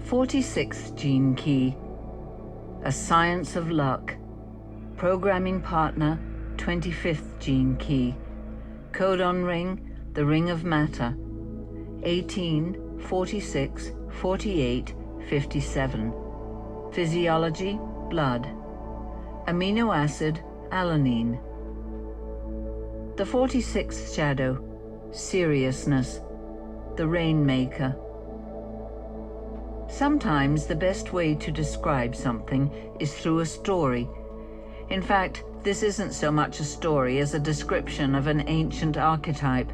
46th gene key, a science of luck. Programming partner, 25th gene key. Codon ring, the ring of matter. 18, 46, 48, 57. Physiology, blood. Amino acid, alanine. The 46th shadow, seriousness, the rainmaker. Sometimes the best way to describe something is through a story. In fact, this isn't so much a story as a description of an ancient archetype.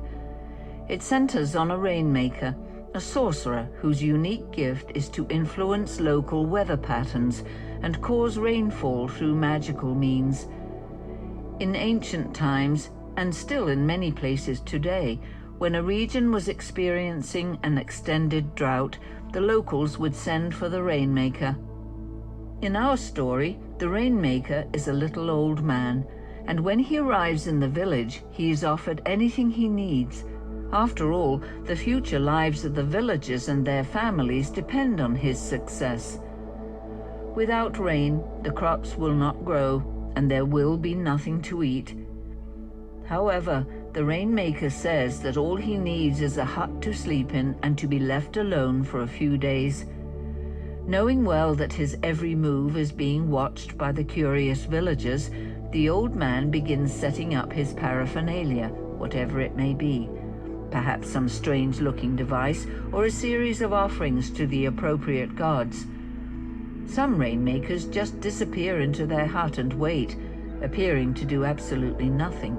It centers on a rainmaker, a sorcerer whose unique gift is to influence local weather patterns and cause rainfall through magical means. In ancient times, and still in many places today, when a region was experiencing an extended drought, the locals would send for the rainmaker. In our story, the rainmaker is a little old man, and when he arrives in the village, he is offered anything he needs. After all, the future lives of the villagers and their families depend on his success. Without rain, the crops will not grow, and there will be nothing to eat. However, the rainmaker says that all he needs is a hut to sleep in and to be left alone for a few days. Knowing well that his every move is being watched by the curious villagers, the old man begins setting up his paraphernalia, whatever it may be. Perhaps some strange-looking device or a series of offerings to the appropriate gods. Some rainmakers just disappear into their hut and wait, appearing to do absolutely nothing.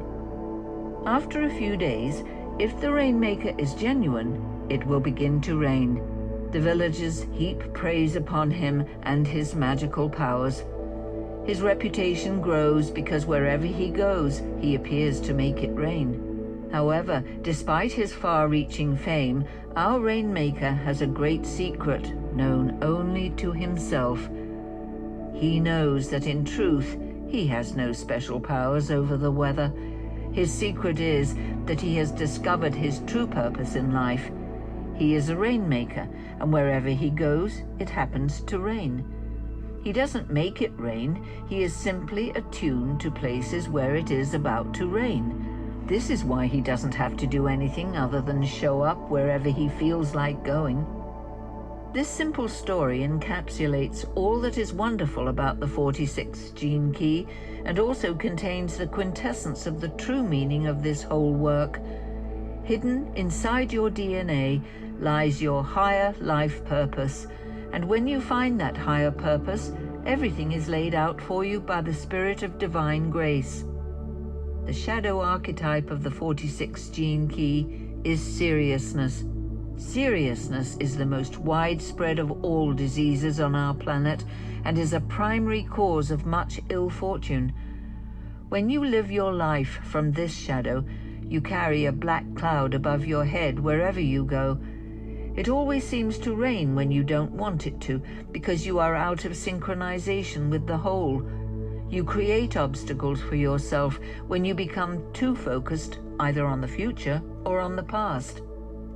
After a few days, if the rainmaker is genuine, it will begin to rain. The villagers heap praise upon him and his magical powers. His reputation grows because wherever he goes, he appears to make it rain. However, despite his far-reaching fame, our rainmaker has a great secret known only to himself. He knows that in truth, he has no special powers over the weather. His secret is that he has discovered his true purpose in life. He is a rainmaker, and wherever he goes, it happens to rain. He doesn't make it rain, he is simply attuned to places where it is about to rain. This is why he doesn't have to do anything other than show up wherever he feels like going. This simple story encapsulates all that is wonderful about the 46th gene key, and also contains the quintessence of the true meaning of this whole work. Hidden inside your DNA lies your higher life purpose, and when you find that higher purpose, everything is laid out for you by the Spirit of Divine Grace. The shadow archetype of the 46th gene key is seriousness. Seriousness is the most widespread of all diseases on our planet and is a primary cause of much ill fortune. When you live your life from this shadow, you carry a black cloud above your head wherever you go. It always seems to rain when you don't want it to, because you are out of synchronization with the whole. You create obstacles for yourself when you become too focused either on the future or on the past.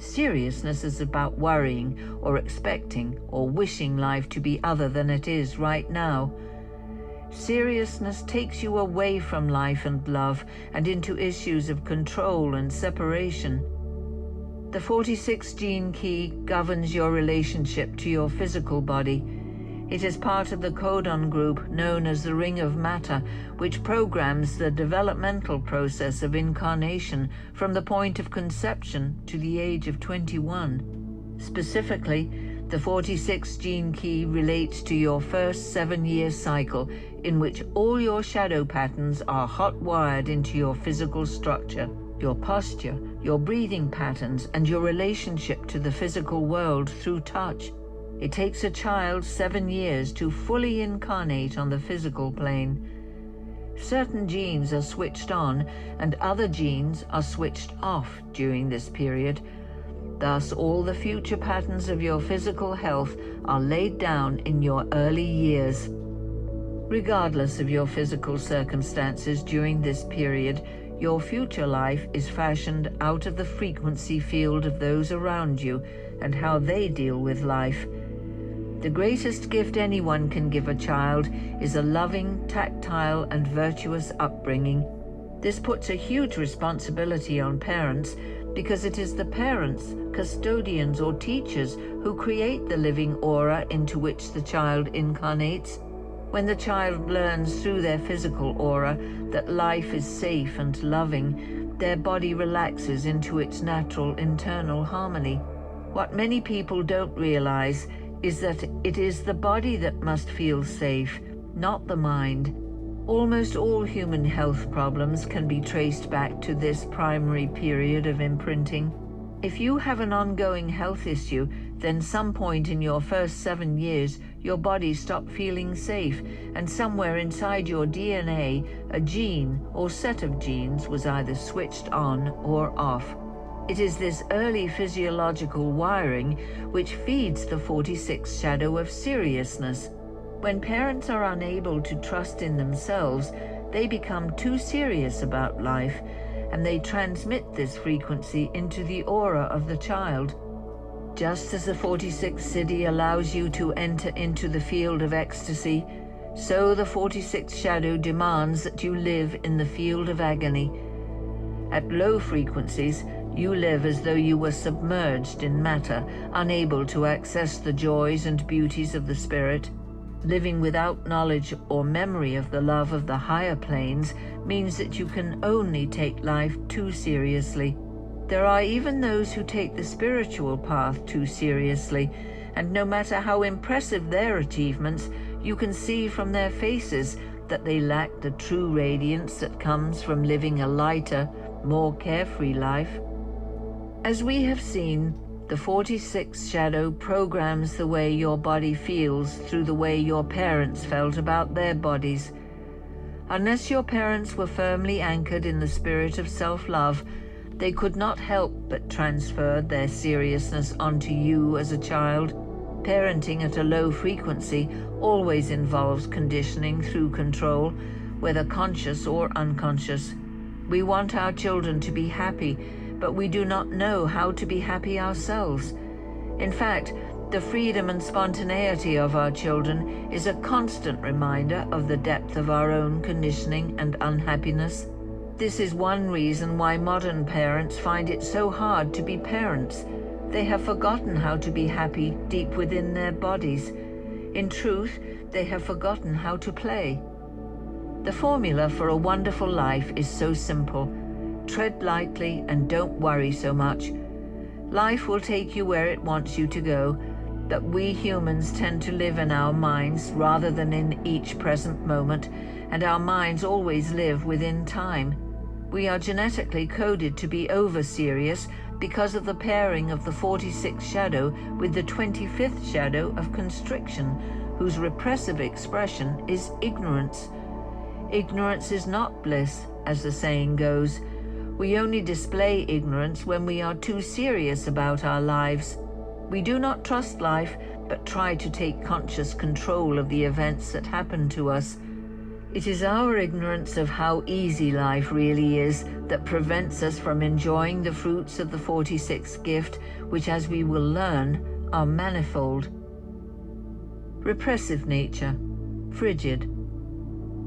Seriousness is about worrying or expecting or wishing life to be other than it is right now. Seriousness takes you away from life and love and into issues of control and separation. The 46th gene key governs your relationship to your physical body. It is part of the codon group known as the ring of matter, which programs the developmental process of incarnation from the point of conception to the age of 21. Specifically, the 46th gene key relates to your first 7-year cycle, in which all your shadow patterns are hot-wired into your physical structure, your posture, your breathing patterns, and your relationship to the physical world through touch. It takes a child 7 years to fully incarnate on the physical plane. Certain genes are switched on and other genes are switched off during this period. Thus, all the future patterns of your physical health are laid down in your early years. Regardless of your physical circumstances during this period, your future life is fashioned out of the frequency field of those around you and how they deal with life. The greatest gift anyone can give a child is a loving, tactile, and virtuous upbringing. This puts a huge responsibility on parents because it is the parents, custodians, or teachers who create the living aura into which the child incarnates. When the child learns through their physical aura that life is safe and loving, their body relaxes into its natural internal harmony. What many people don't realize is that it is the body that must feel safe, not the mind. Almost all human health problems can be traced back to this primary period of imprinting. If you have an ongoing health issue, then some point in your first 7 years, your body stopped feeling safe, and somewhere inside your DNA, a gene or set of genes was either switched on or off. It is this early physiological wiring which feeds the 46th shadow of seriousness. When parents are unable to trust in themselves, they become too serious about life, and they transmit this frequency into the aura of the child. Just as the 46th siddhi allows you to enter into the field of ecstasy, so the 46th shadow demands that you live in the field of agony. At low frequencies, you live as though you were submerged in matter, unable to access the joys and beauties of the spirit. Living without knowledge or memory of the love of the higher planes means that you can only take life too seriously. There are even those who take the spiritual path too seriously, and no matter how impressive their achievements, you can see from their faces that they lack the true radiance that comes from living a lighter, more carefree life. As we have seen, the 46th shadow programs the way your body feels through the way your parents felt about their bodies. Unless your parents were firmly anchored in the spirit of self-love, they could not help but transfer their seriousness onto you as a child. Parenting at a low frequency always involves conditioning through control, whether conscious or unconscious. We want our children to be happy, but we do not know how to be happy ourselves. In fact, the freedom and spontaneity of our children is a constant reminder of the depth of our own conditioning and unhappiness. This is one reason why modern parents find it so hard to be parents. They have forgotten how to be happy deep within their bodies. In truth, they have forgotten how to play. The formula for a wonderful life is so simple. Tread lightly and don't worry so much. Life will take you where it wants you to go, but we humans tend to live in our minds rather than in each present moment, and our minds always live within time. We are genetically coded to be over-serious because of the pairing of the 46th shadow with the 25th shadow of constriction, whose repressive expression is ignorance. Ignorance is not bliss, as the saying goes. We only display ignorance when we are too serious about our lives. We do not trust life, but try to take conscious control of the events that happen to us. It is our ignorance of how easy life really is that prevents us from enjoying the fruits of the 46th gift, which, as we will learn, are manifold. Repressive nature, frigid.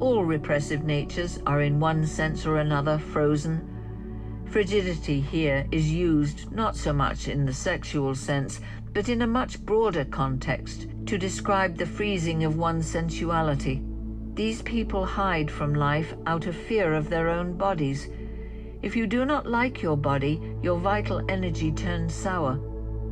All repressive natures are in one sense or another frozen. Frigidity here is used not so much in the sexual sense, but in a much broader context to describe the freezing of one's sensuality. These people hide from life out of fear of their own bodies. If you do not like your body, your vital energy turns sour.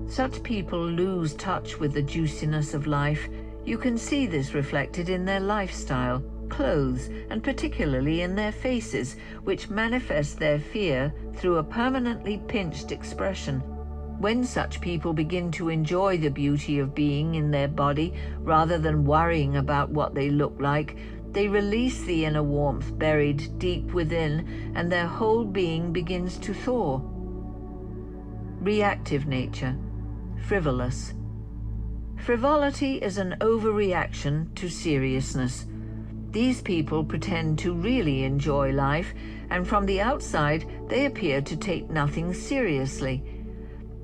Such people lose touch with the juiciness of life. You can see this reflected in their lifestyle, clothes, and particularly in their faces, which manifest their fear through a permanently pinched expression. When such people begin to enjoy the beauty of being in their body rather than worrying about what they look like, they release the inner warmth buried deep within, and their whole being begins to thaw. Reactive nature, frivolous. Frivolity is an overreaction to seriousness. These people pretend to really enjoy life, and from the outside they appear to take nothing seriously.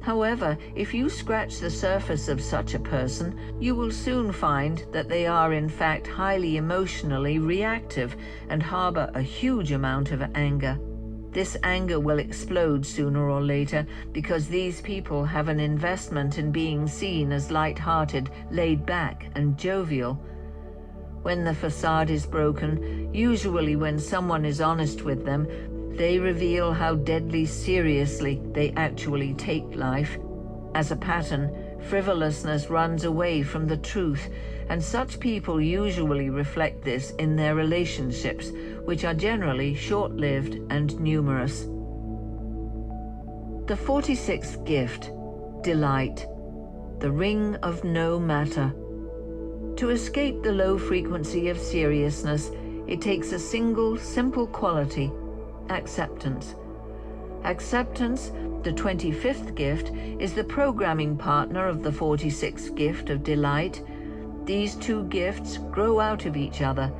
However, if you scratch the surface of such a person, you will soon find that they are in fact highly emotionally reactive and harbor a huge amount of anger. This anger will explode sooner or later because these people have an investment in being seen as light-hearted, laid back, and jovial. When the facade is broken, usually when someone is honest with them, they reveal how deadly seriously they actually take life. As a pattern, frivolousness runs away from the truth, and such people usually reflect this in their relationships, which are generally short-lived and numerous. The 46th gift, delight, the ring of no matter. To escape the low frequency of seriousness, it takes a single, simple quality: acceptance. Acceptance, the 25th gift, is the programming partner of the 46th gift of delight. These two gifts grow out of each other.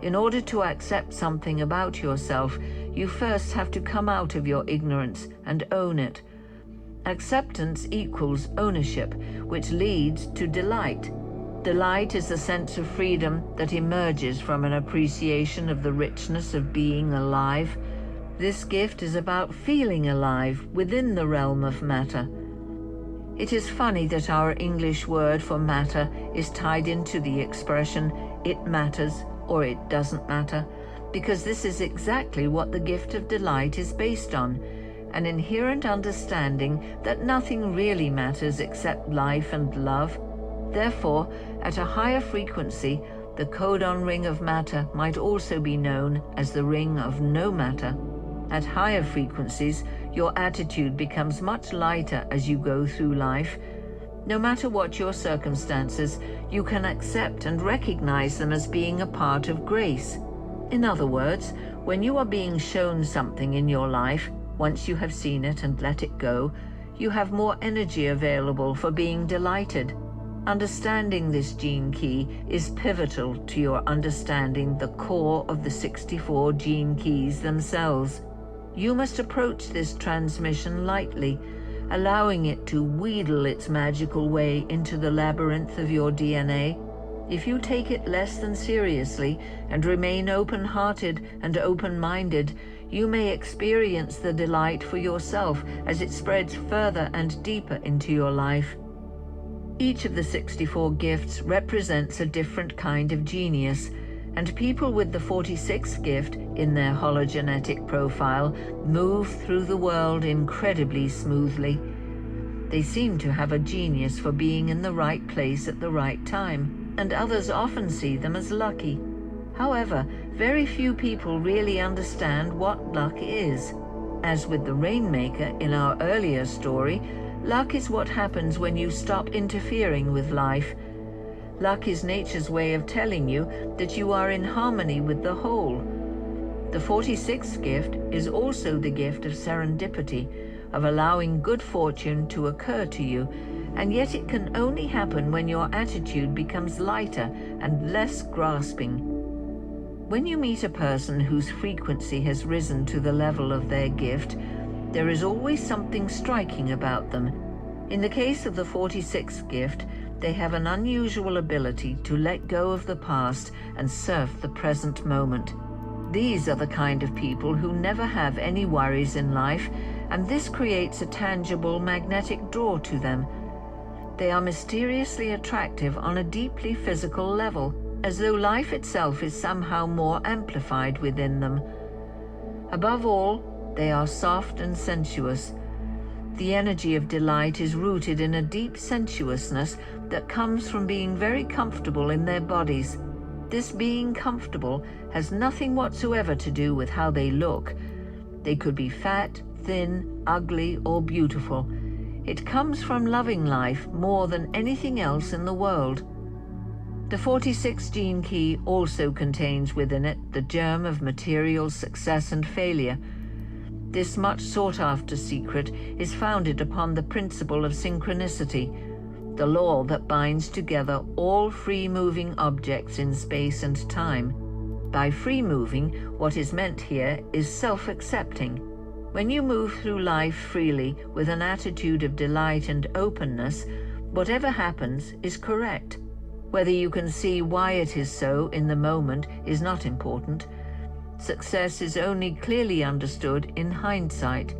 In order to accept something about yourself, you first have to come out of your ignorance and own it. Acceptance equals ownership, which leads to delight. Delight is a sense of freedom that emerges from an appreciation of the richness of being alive. This gift is about feeling alive within the realm of matter. It is funny that our English word for matter is tied into the expression "it matters" or "it doesn't matter," because this is exactly what the gift of delight is based on, an inherent understanding that nothing really matters except life and love. Therefore, at a higher frequency, the codon ring of matter might also be known as the ring of no matter. At higher frequencies, your attitude becomes much lighter as you go through life. No matter what your circumstances, you can accept and recognize them as being a part of grace. In other words, when you are being shown something in your life, once you have seen it and let it go, you have more energy available for being delighted. Understanding this gene key is pivotal to your understanding the core of the 64 gene keys themselves. You must approach this transmission lightly, allowing it to wheedle its magical way into the labyrinth of your DNA. If you take it less than seriously and remain open-hearted and open-minded, you may experience the delight for yourself as it spreads further and deeper into your life. Each of the 64 gifts represents a different kind of genius, and people with the 46th gift in their hologenetic profile move through the world incredibly smoothly. They seem to have a genius for being in the right place at the right time, and others often see them as lucky. However, very few people really understand what luck is. As with the Rainmaker in our earlier story, luck is what happens when you stop interfering with life. Luck is nature's way of telling you that you are in harmony with the whole. The 46th gift is also the gift of serendipity, of allowing good fortune to occur to you, and yet it can only happen when your attitude becomes lighter and less grasping. When you meet a person whose frequency has risen to the level of their gift, there is always something striking about them. In the case of the 46th gift, they have an unusual ability to let go of the past and surf the present moment. These are the kind of people who never have any worries in life, and this creates a tangible magnetic draw to them. They are mysteriously attractive on a deeply physical level, as though life itself is somehow more amplified within them. Above all, they are soft and sensuous. The energy of delight is rooted in a deep sensuousness that comes from being very comfortable in their bodies. This being comfortable has nothing whatsoever to do with how they look. They could be fat, thin, ugly, or beautiful. It comes from loving life more than anything else in the world. The 46th gene key also contains within it the germ of material success and failure. This much sought-after secret is founded upon the principle of synchronicity, the law that binds together all free-moving objects in space and time. By free-moving, what is meant here is self-accepting. When you move through life freely with an attitude of delight and openness, whatever happens is correct. Whether you can see why it is so in the moment is not important. Success is only clearly understood in hindsight.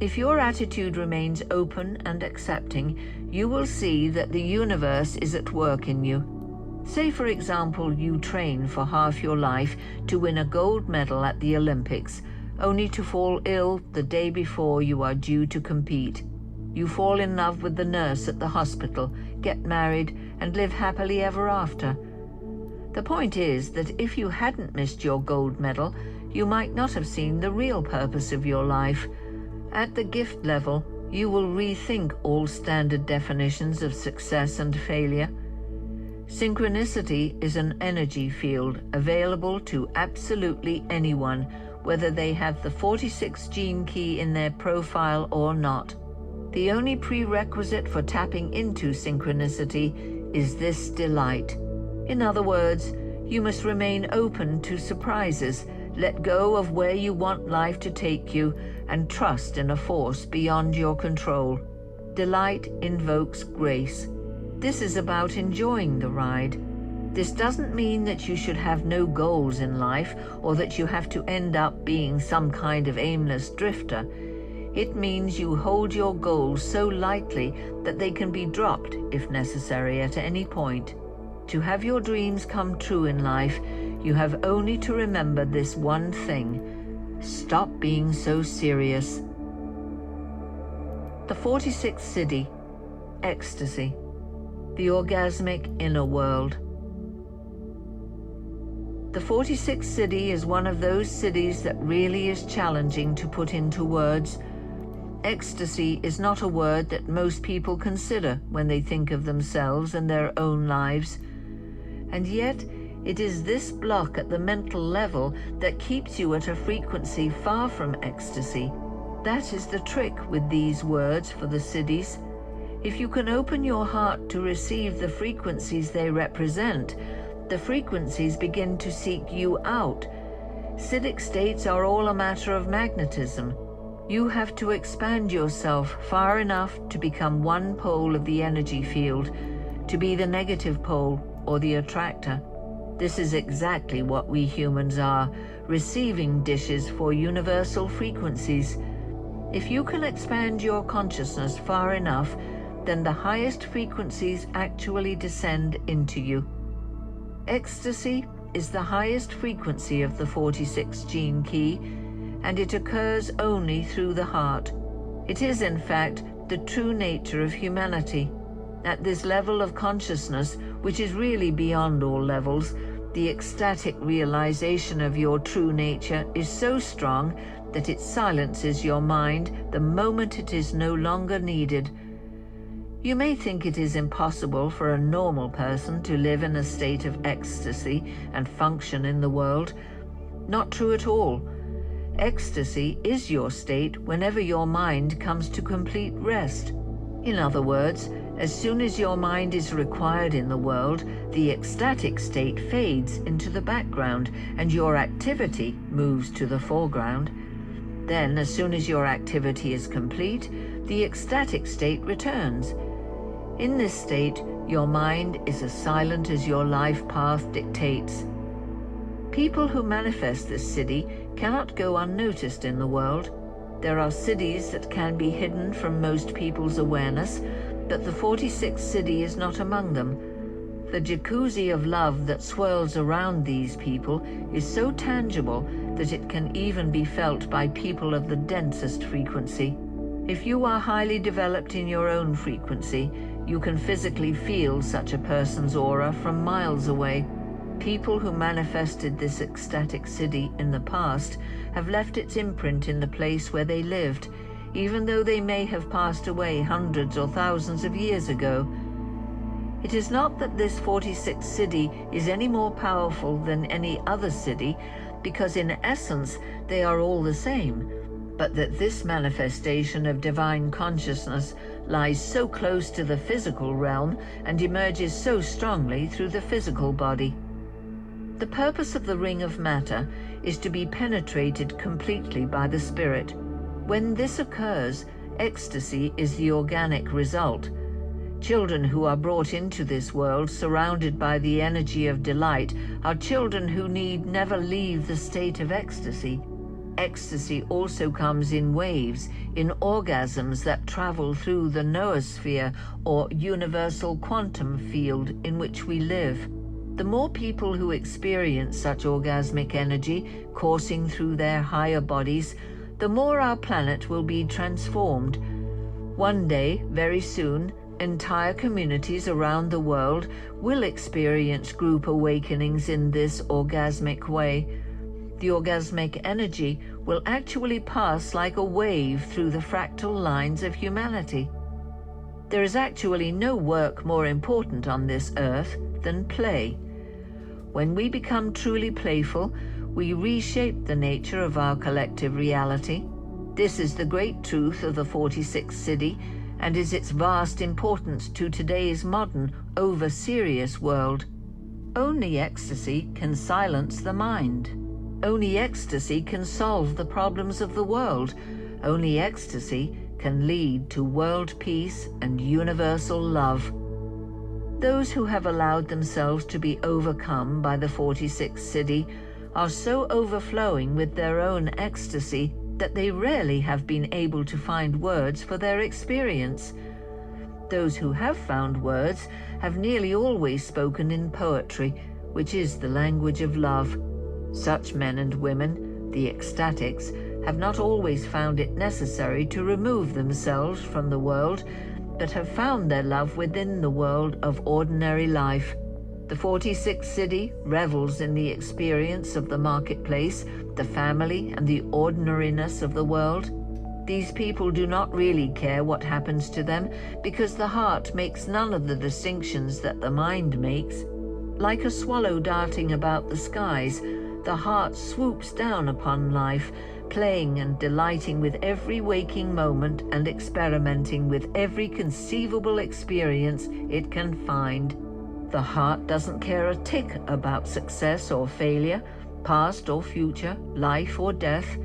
If your attitude remains open and accepting, you will see that the universe is at work in you. Say, for example, you train for half your life to win a gold medal at the Olympics, only to fall ill the day before you are due to compete. You fall in love with the nurse at the hospital, get married, and live happily ever after. The point is that if you hadn't missed your gold medal, you might not have seen the real purpose of your life. At the gift level, you will rethink all standard definitions of success and failure. Synchronicity is an energy field available to absolutely anyone, whether they have the 46 gene key in their profile or not. The only prerequisite for tapping into synchronicity is this delight. In other words, you must remain open to surprises, let go of where you want life to take you, and trust in a force beyond your control. Delight invokes grace. This is about enjoying the ride. This doesn't mean that you should have no goals in life or that you have to end up being some kind of aimless drifter. It means you hold your goals so lightly that they can be dropped if necessary at any point. To have your dreams come true in life, you have only to remember this one thing: stop being so serious. The 46th Siddhi, Ecstasy, the orgasmic inner world. The 46th Siddhi is one of those siddhis that really is challenging to put into words. Ecstasy is not a word that most people consider when they think of themselves and their own lives. And yet, it is this block at the mental level that keeps you at a frequency far from ecstasy. That is the trick with these words for the siddhis. If you can open your heart to receive the frequencies they represent, the frequencies begin to seek you out. Siddhic states are all a matter of magnetism. You have to expand yourself far enough to become one pole of the energy field, to be the negative pole or the attractor. This is exactly what we humans are, receiving dishes for universal frequencies. If you can expand your consciousness far enough, then the highest frequencies actually descend into you. Ecstasy is the highest frequency of the 46 gene key, and it occurs only through the heart. It is, in fact, the true nature of humanity. At this level of consciousness, which is really beyond all levels, the ecstatic realization of your true nature is so strong that it silences your mind the moment it is no longer needed. You may think it is impossible for a normal person to live in a state of ecstasy and function in the world. Not true at all. Ecstasy is your state whenever your mind comes to complete rest. In other words, as soon as your mind is required in the world, the ecstatic state fades into the background and your activity moves to the foreground. Then, as soon as your activity is complete, the ecstatic state returns. In this state, your mind is as silent as your life path dictates. People who manifest this siddhi cannot go unnoticed in the world. There are siddhis that can be hidden from most people's awareness, but the 46th Siddhi is not among them. The jacuzzi of love that swirls around these people is so tangible that it can even be felt by people of the densest frequency. If you are highly developed in your own frequency, you can physically feel such a person's aura from miles away. People who manifested this ecstatic siddhi in the past have left its imprint in the place where they lived, even though they may have passed away hundreds or thousands of years ago. It is not that this 46th Siddhi is any more powerful than any other Siddhi, because in essence they are all the same, but that this manifestation of divine consciousness lies so close to the physical realm and emerges so strongly through the physical body. The purpose of the ring of matter is to be penetrated completely by the spirit. When this occurs, ecstasy is the organic result. Children who are brought into this world surrounded by the energy of delight are children who need never leave the state of ecstasy. Ecstasy also comes in waves, in orgasms that travel through the noosphere or universal quantum field in which we live. The more people who experience such orgasmic energy coursing through their higher bodies, the more our planet will be transformed. One day, very soon, entire communities around the world will experience group awakenings in this orgasmic way. The orgasmic energy will actually pass like a wave through the fractal lines of humanity. There is actually no work more important on this earth than play. When we become truly playful, we reshape the nature of our collective reality. This is the great truth of the 46th Siddhi, and is its vast importance to today's modern, over-serious world. Only ecstasy can silence the mind. Only ecstasy can solve the problems of the world. Only ecstasy can lead to world peace and universal love. Those who have allowed themselves to be overcome by the 46th Siddhi are so overflowing with their own ecstasy that they rarely have been able to find words for their experience. Those who have found words have nearly always spoken in poetry, which is the language of love. Such men and women, the ecstatics, have not always found it necessary to remove themselves from the world, but have found their love within the world of ordinary life. The 46th Siddhi revels in the experience of the marketplace, the family, and the ordinariness of the world. These people do not really care what happens to them, because the heart makes none of the distinctions that the mind makes. Like a swallow darting about the skies, the heart swoops down upon life, playing and delighting with every waking moment and experimenting with every conceivable experience it can find. The heart doesn't care a tick about success or failure, past or future, life or death.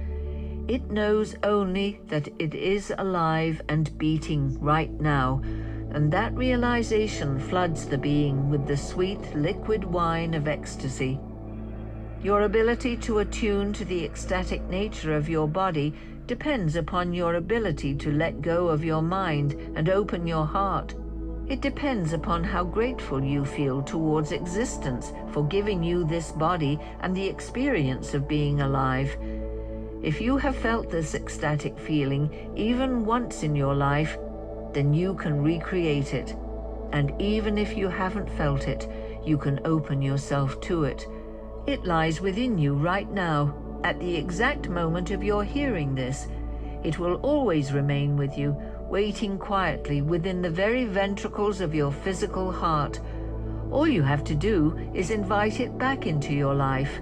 It knows only that it is alive and beating right now, and that realization floods the being with the sweet liquid wine of ecstasy. Your ability to attune to the ecstatic nature of your body depends upon your ability to let go of your mind and open your heart. It depends upon how grateful you feel towards existence for giving you this body and the experience of being alive. If you have felt this ecstatic feeling even once in your life, then you can recreate it. And even if you haven't felt it, you can open yourself to it. It lies within you right now, at the exact moment of your hearing this. It will always remain with you, waiting quietly within the very ventricles of your physical heart. All you have to do is invite it back into your life.